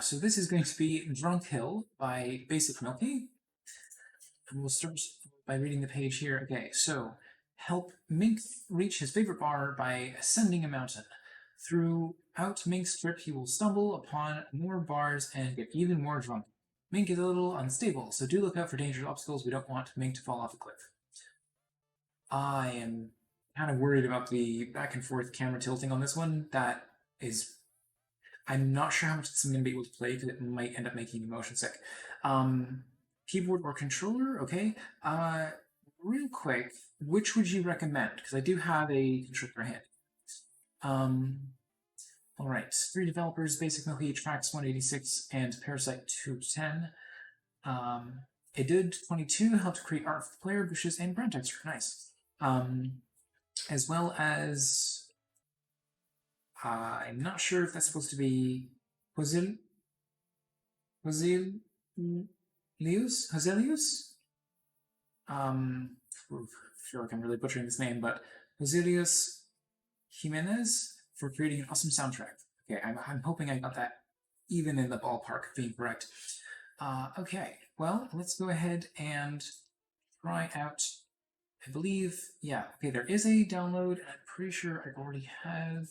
So this is going to be Drunk Hill by BasicMilky. And we'll start by reading the page here. Okay, so help Mink reach his favorite bar by ascending a mountain. Throughout Mink's trip, he will stumble upon more bars and get even more drunk. Mink is a little unstable, so do look out for dangerous obstacles. We don't want Mink to fall off a cliff. I am kind of worried about the back and forth camera tilting on this one. That is, I'm not sure how much this I'm going to be able to play because it might end up making me motion sick. Keyboard or controller, okay. Real quick, which would you recommend? Because I do have a controller handy. All right, 3 developers, BasicMilky, Traxx186, and Parasite210. It did 22, helped create art for the player, bushes, and ground texture. Nice. As well as I'm not sure if that's supposed to be Hoselius? I feel like I'm really butchering this name, but Hoselius Jimenez for creating an awesome soundtrack. Okay, I'm hoping I got that even in the ballpark of being correct. Okay, well, let's go ahead and try out, I believe, yeah, okay, there is a download, and I'm pretty sure I already have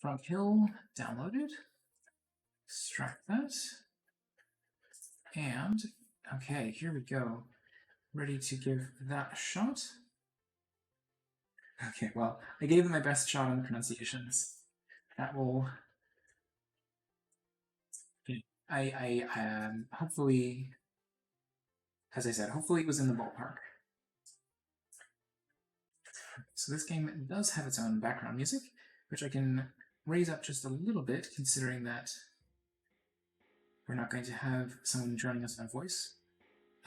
Drunk Hill downloaded. Extract that. And, okay, here we go. Ready to give that a shot. Okay, well, I gave it my best shot on the pronunciations. That will... I hopefully, as I said, hopefully it was in the ballpark. So this game does have its own background music, which I can raise up just a little bit, considering that we're not going to have someone joining us on voice.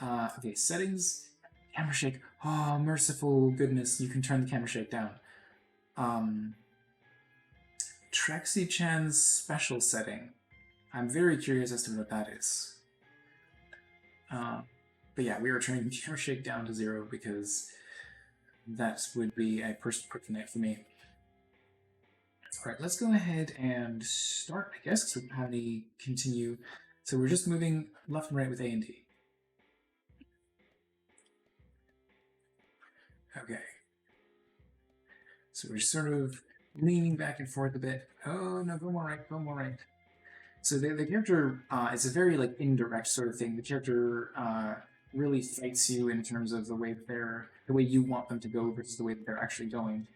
Okay, settings, camera shake. Oh, merciful goodness, you can turn the camera shake down. Traxxy-chan's special setting. I'm very curious as to what that is. But yeah, we are turning the camera shake down to 0 because that would be a personal kryptonite for me. Alright, let's go ahead and start, I guess, so how we continue. So we're just moving left and right with A and D. Okay. So we're sort of leaning back and forth a bit. Oh, no, go more right, go more right. So the character is a very like indirect sort of thing. The character really fights you in terms of the way you want them to go versus the way that they're actually going.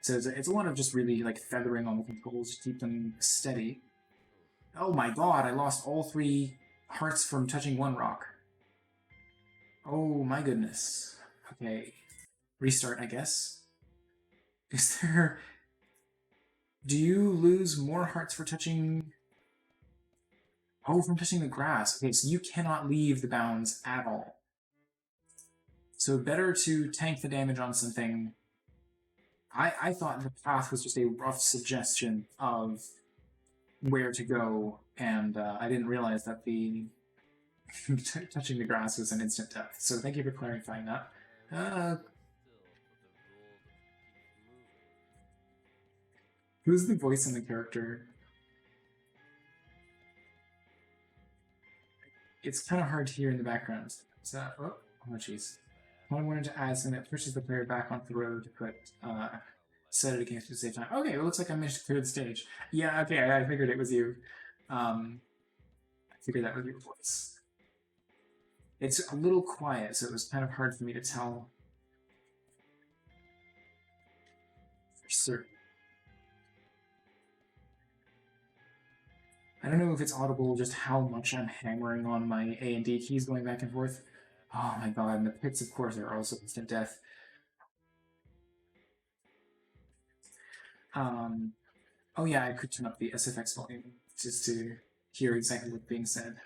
So it's a lot of just really like feathering on the controls to keep them steady. Oh my god, I lost all 3 hearts from touching 1 rock. Oh my goodness. Okay. Restart, I guess. Is there... Do you lose more hearts for touching... Oh, from touching the grass. Okay, so you cannot leave the bounds at all. So better to tank the damage on something. I thought the path was just a rough suggestion of where to go, and I didn't realize that the touching the grass was an instant death. So thank you for clarifying that. Who's the voice in the character? It's kind of hard to hear in the background. So, oh jeez. I wanted to add something that pushes the player back onto the road to put set it against at the same time. Okay, it looks like I managed to clear the stage. Yeah, okay, I figured it was you. I figured that was your voice. It's a little quiet, so it was kind of hard for me to tell for certain. I don't know if it's audible just how much I'm hammering on my A and D keys going back and forth. Oh my god, and the pits, of course, are also instant death. Oh yeah, I could turn up the SFX volume just to hear exactly what's being said.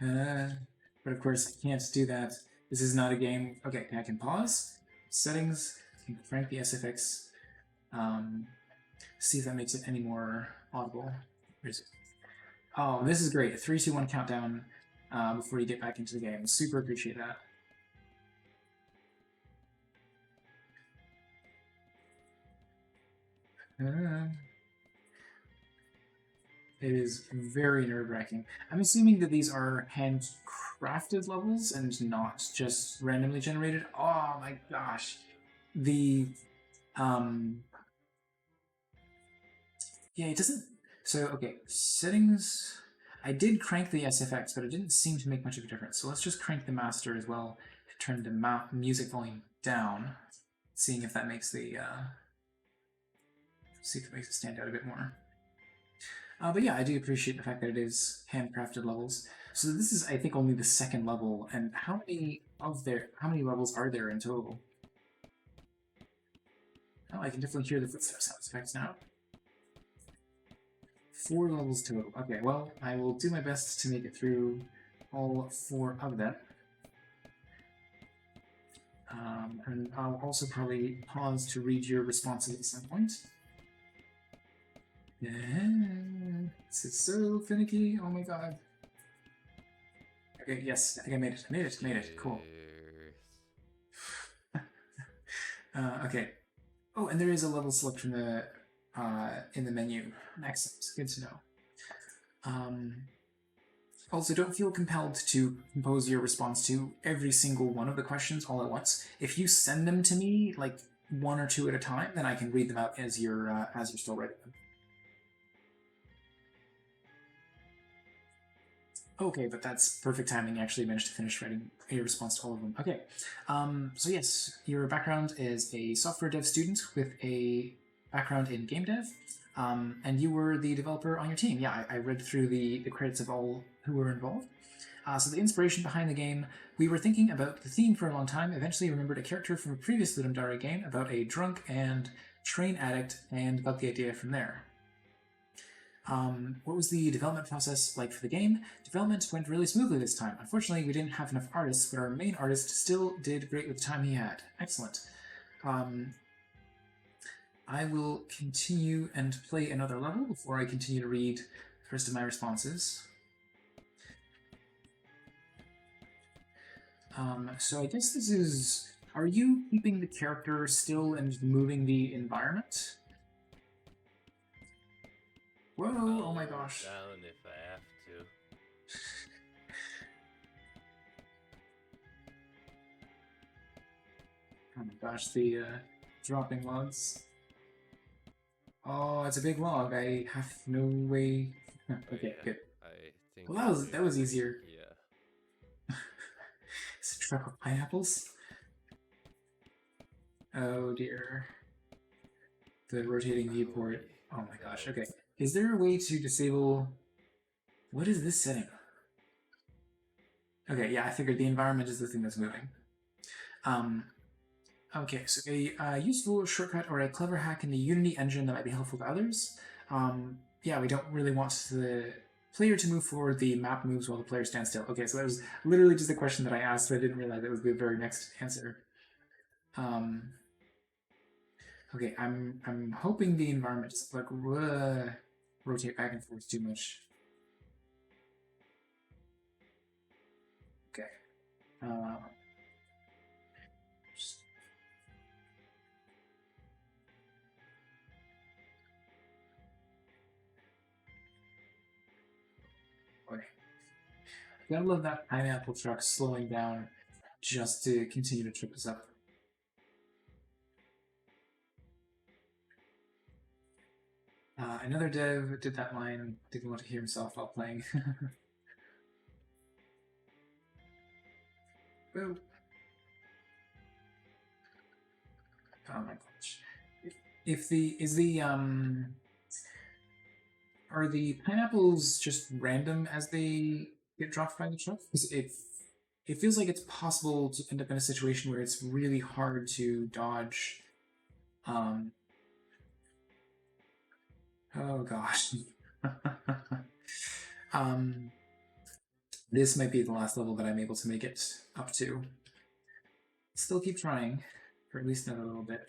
But of course, I can't do that. This is not a game. Okay, I can pause. Settings, I can crank the SFX. See if that makes it any more audible. Oh, this is great. A 3, 2, 1 countdown before you get back into the game. Super appreciate that. It is very nerve-wracking. I'm assuming that these are handcrafted levels and not just randomly generated. Oh my gosh. The um yeah, it doesn't. So okay, settings. I did crank the SFX, but it didn't seem to make much of a difference. So let's just crank the master as well to turn the music volume down, seeing if that makes the see if it makes it stand out a bit more. But yeah, I do appreciate the fact that it is handcrafted levels. So this is, I think, only the second level. And how many levels are there in total? Oh, I can definitely hear the footsteps sound effects now. 4 levels total. Okay, well, I will do my best to make it through all 4 of them. And I'll also probably pause to read your responses at some point. Yeah, this is so finicky. Oh my god. Okay, yes, I think I made it. I made it. Cool. Okay. Oh, and there is a level select from the in the menu. Excellent. Good to know. Also, don't feel compelled to compose your response to every single one of the questions all at once. If you send them to me, like 1 or 2 at a time, then I can read them out as you're still writing them. Okay, but that's perfect timing. You actually managed to finish writing your response to all of them. Okay, so yes, your background is a software dev student with a background in game dev, and you were the developer on your team. Yeah, I read through the credits of all who were involved. So the inspiration behind the game, we were thinking about the theme for a long time, eventually remembered a character from a previous Ludum game about a drunk and train addict, and got the idea from there. What was the development process like for the game? Development went really smoothly this time. Unfortunately, we didn't have enough artists, but our main artist still did great with the time he had. Excellent. I will continue and play another level before I continue to read the rest of my responses. So I guess this is... Are you keeping the character still and moving the environment? Whoa, oh my gosh. Down if I have to. Oh my gosh, the dropping logs. Oh, it's a big log. I have no way. Okay, yeah, good. I think Well, that was easier. Yeah. Is it a truck with pineapples? Oh dear. The rotating viewport. Oh my gosh. Okay. Is there a way to disable... What is this setting? Okay, yeah, I figured the environment is the thing that's moving. Okay, so a useful shortcut or a clever hack in the Unity engine that might be helpful to others. Yeah, we don't really want the player to move forward, the map moves while the player stands still. Okay, so that was literally just a question that I asked, but I didn't realize that was the very next answer. Okay, I'm hoping the environment doesn't like rotate back and forth too much. Okay. Okay. Gotta love that pineapple truck slowing down just to continue to trip us up. Another dev did that line, didn't want to hear himself while playing. Boom. Oh my gosh. Are the pineapples just random as they get dropped by the truck? Because it feels like it's possible to end up in a situation where it's really hard to dodge. Oh gosh. This might be the last level that I'm able to make it up to. Still keep trying, for at least another little bit.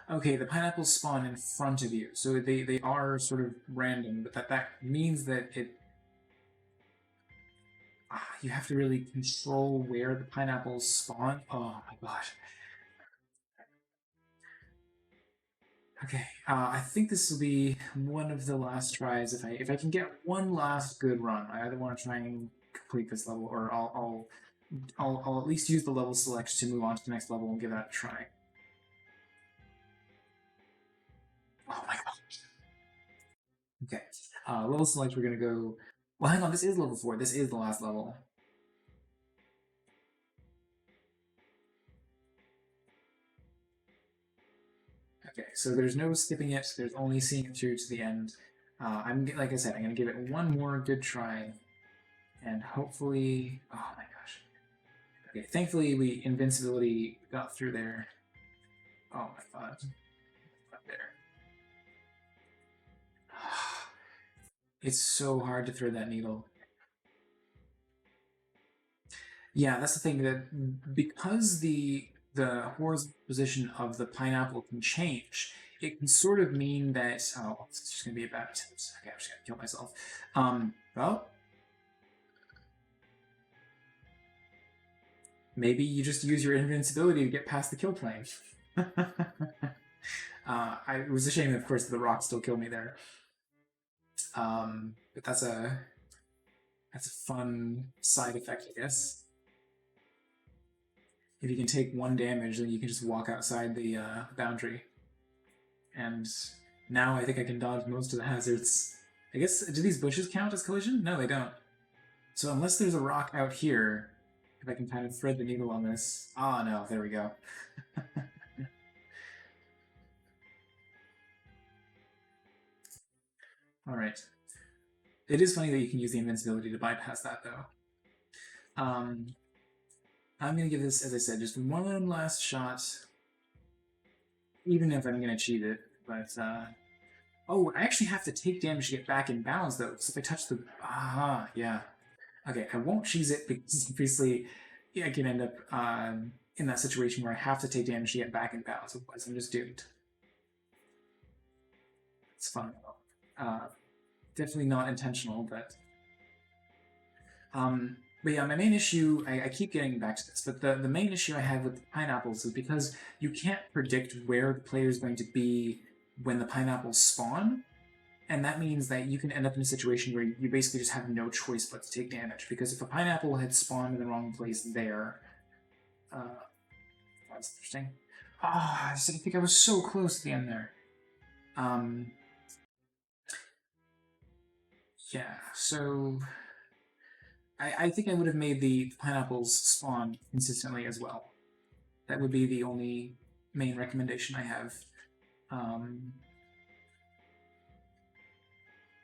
Okay, the pineapples spawn in front of you, so they are sort of random, but that means that you have to really control where the pineapples spawn. Oh my gosh. Okay, I think this will be one of the last tries. If I can get one last good run, I either want to try and complete this level, or I'll at least use the level select to move on to the next level and give that a try. Oh my gosh. Okay, level select. We're gonna go. Well, hang on. This is level 4. This is the last level. Okay, so there's no skipping it. There's only seeing it through to the end. I'm like I said, I'm gonna give it one more good try, and hopefully, oh my gosh. Okay, thankfully we invincibility got through there. Oh my god, up there. It's so hard to thread that needle. Yeah, that's the thing that because the horizontal position of the pineapple can change, it can sort of mean that it's just gonna be a bad attempt. Okay, I'm just gonna kill myself. Well, maybe you just use your invincibility to get past the kill plane. It was a shame, of course, that the rock still killed me there. But that's a fun side effect, I guess. If you can take 1 damage, then you can just walk outside the boundary. And now I think I can dodge most of the hazards. I guess, do these bushes count as collision? No, they don't. So unless there's a rock out here, if I can kind of thread the needle on this. Ah, oh, no, there we go. All right. It is funny that you can use the invincibility to bypass that, though. I'm going to give this, as I said, just one last shot, even if I'm going to cheat it. But, oh, I actually have to take damage to get back in balance, though. So if I touch the... Ah, yeah. Okay, I won't cheese it because obviously I can end up in that situation where I have to take damage to get back in balance. Otherwise, I'm just doomed. It's fun, though. Definitely not intentional, but... But yeah, my main issue, I keep getting back to this, but the main issue I have with the pineapples is because you can't predict where the player is going to be when the pineapples spawn, and that means that you can end up in a situation where you basically just have no choice but to take damage, because if a pineapple had spawned in the wrong place there, that's interesting. Ah, I think I was so close at the end there. Yeah, so... I think I would have made the pineapples spawn consistently as well. That would be the only main recommendation I have.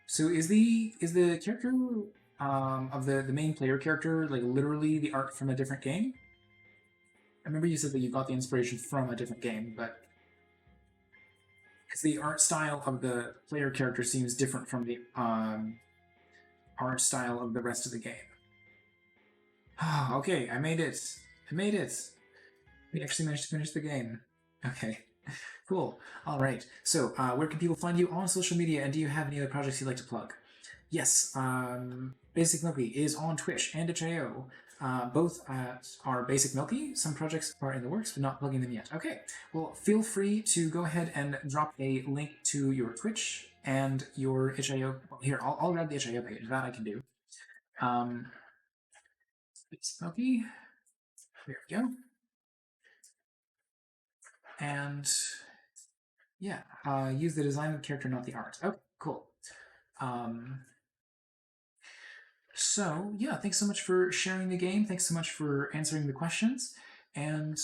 So is the character of the main player character like literally the art from a different game? I remember you said that you got the inspiration from a different game, but because the art style of the player character seems different from the art style of the rest of the game. Okay, I made it. I made it. We actually managed to finish the game. Okay, cool. All right. So, where can people find you on social media, and do you have any other projects you'd like to plug? Yes, BasicMilky is on Twitch and itch.io. Both are BasicMilky. Some projects are in the works, but not plugging them yet. Okay, well, feel free to go ahead and drop a link to your Twitch and your itch.io. Here, I'll grab the itch.io page. That I can do. BasicMilky. There we go. And yeah, use the design of the character, not the art. Okay, cool. So yeah, thanks so much for sharing the game. Thanks so much for answering the questions. And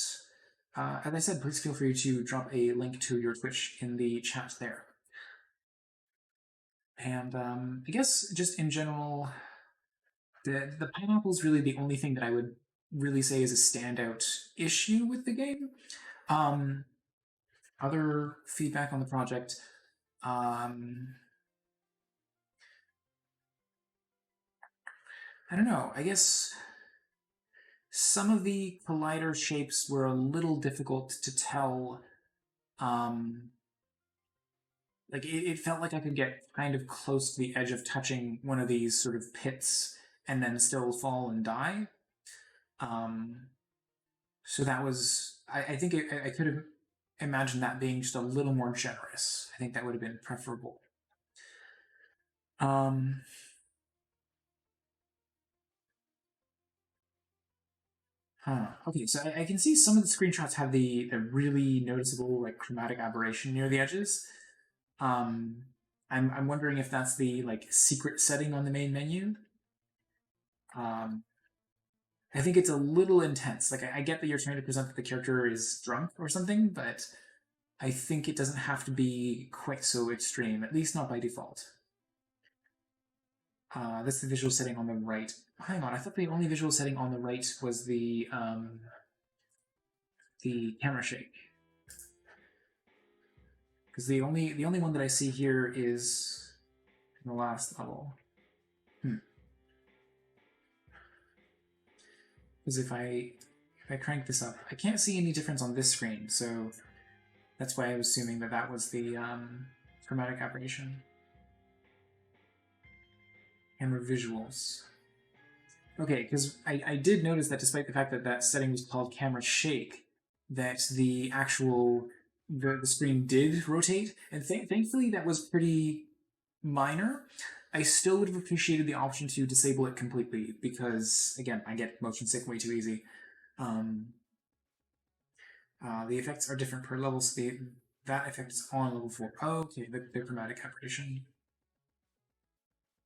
as I said, please feel free to drop a link to your Twitch in the chat there. And I guess just in general, the pineapple is really the only thing that I would really say is a standout issue with the game. Other feedback on the project. I don't know. I guess some of the collider shapes were a little difficult to tell. Like it felt like I could get kind of close to the edge of touching one of these sort of pits, and then still fall and die. Um, so that was, I think I could have imagined that being just a little more generous. I think that would have been preferable. Um, huh. Okay, so I can see some of the screenshots have the really noticeable like chromatic aberration near the edges. Um, I'm wondering if that's the like secret setting on the main menu. Um, I think it's a little intense. Like I get that you're trying to present that the character is drunk or something, but I think it doesn't have to be quite so extreme, at least not by default. That's the visual setting on the right. Hang on, I thought the only visual setting on the right was the camera shake. Because the only one that I see here is in the last level. Because if I crank this up, I can't see any difference on this screen, so that's why I was assuming that that was the chromatic aberration. Camera visuals. Okay, because I did notice that despite the fact that that setting was called camera shake, that the actual the screen did rotate, and thankfully that was pretty minor. I still would have appreciated the option to disable it completely because again, I get motion sick way too easy. Um, the effects are different per level, so that effect is on level 4. Oh, okay, the chromatic aberration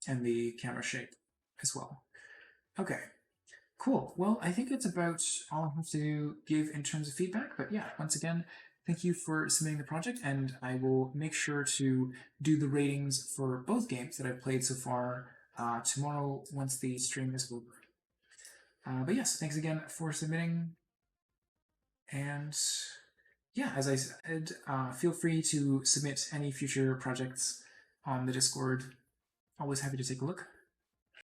and the camera shake as well. Okay, cool. Well, I think that's about all I have to give in terms of feedback. But yeah, once again, thank you for submitting the project, and I will make sure to do the ratings for both games that I've played so far tomorrow once the stream is over. But yes, thanks again for submitting, and yeah, as I said, feel free to submit any future projects on the Discord. Always happy to take a look.